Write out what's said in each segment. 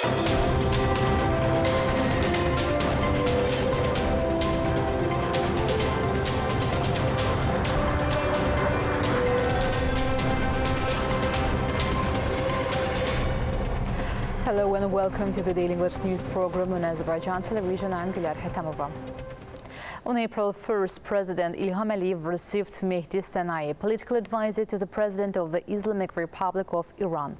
Hello and welcome to the Daily English News program on Azərbaycan Televiziya. I'm Ilham. On April 1st, President İlham received Mehdi Sanayi, political advisor to the President of the Islamic Republic of Iran.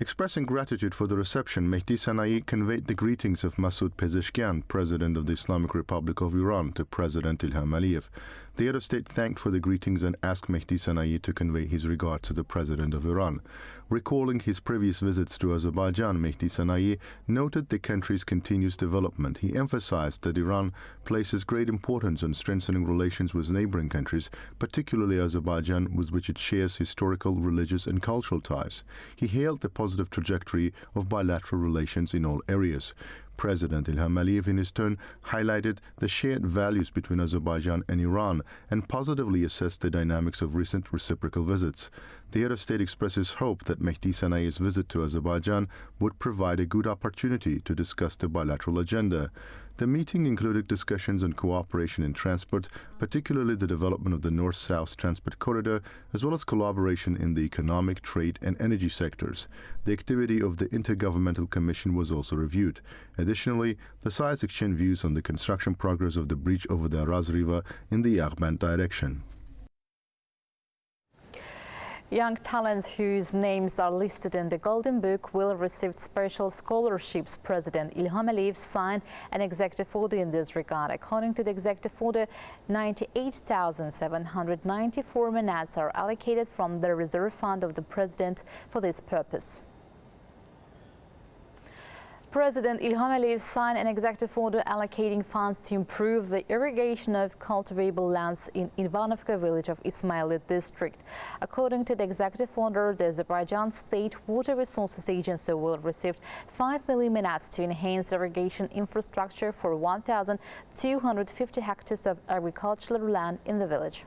Expressing gratitude for the reception, Mehdi Sanayi conveyed the greetings of Masoud Pezeshkian, President of the Islamic Republic of Iran, to President Ilham Aliyev. The head of state thanked for the greetings and asked Mehdi Sanayi to convey his regards to the President of Iran. Recalling his previous visits to Azerbaijan, Mehdi Sanayi noted the country's continuous development. He emphasized that Iran places great importance on strengthening relations with neighboring countries, particularly Azerbaijan, with which it shares historical, religious and cultural ties. He hailed the positive trajectory of bilateral relations in all areas. President Ilham Aliyev, in his turn, highlighted the shared values between Azerbaijan and Iran and positively assessed the dynamics of recent reciprocal visits. The head of state expresses hope that Mehdi Sanayi's visit to Azerbaijan would provide a good opportunity to discuss the bilateral agenda. The meeting included discussions on cooperation in transport, particularly the development of the North-South Transport Corridor, as well as collaboration in the economic, trade and energy sectors. The activity of the Intergovernmental Commission was also reviewed. Additionally, the sides exchanged views on the construction progress of the bridge over the Araz River in the Yayıma direction. Young talents whose names are listed in the Golden Book will receive special scholarships. President İlham signed an executive order in this regard. According to the executive order, 98,794 manats are allocated from the reserve fund of the President for this purpose. President İlham signed an executive order allocating funds to improve the irrigation of cultivable lands in Ivanovka village of Ismaili district. According to the executive order, the Azerbaijan State Water Resources Agency will receive 5 million manats to enhance irrigation infrastructure for 1,250 hectares of agricultural land in the village.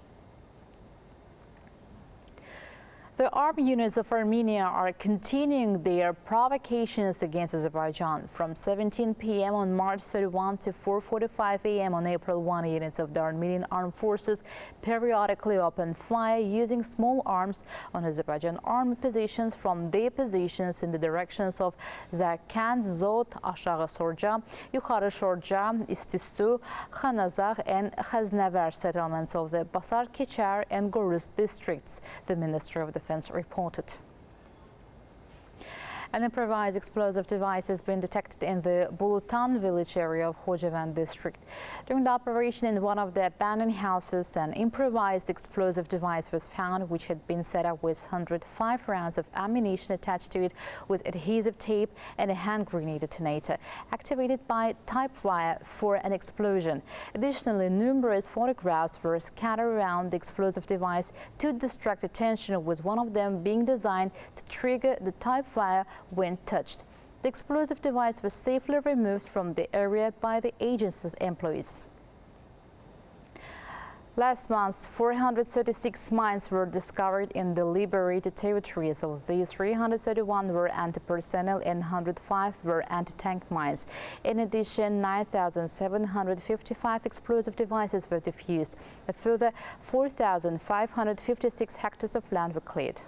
The armed units of Armenia are continuing their provocations against Azerbaijan. From 17 p.m. on March 31 to 4:45 a.m. on April 1, units of the Armenian armed forces periodically opened fire using small arms on Azerbaijan armed positions from their positions in the directions of Zarkand, Zot, Aşağı Sorca, Yukarı Sorca, İstisu, Khanazagh and Khaznavar settlements of the Basar Keçer and Gorus districts, the Ministry of Defense reported. An improvised explosive device has been detected in the Bulutan village area of Hocavan district. During the operation in one of the abandoned houses, an improvised explosive device was found, which had been set up with 105 rounds of ammunition attached to it with adhesive tape and a hand grenade detonator, activated by type wire for an explosion. Additionally, numerous photographs were scattered around the explosive device to distract attention, with one of them being designed to trigger the type wire when touched. The explosive device was safely removed from the area by the agency's employees. Last month, 436 mines were discovered in the liberated territories. Of these, 331 were anti-personnel and 105 were anti-tank mines. In addition, 9,755 explosive devices were defused. A further 4,556 hectares of land were cleared.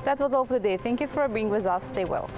That was all for today. Thank you for being with us. Stay well.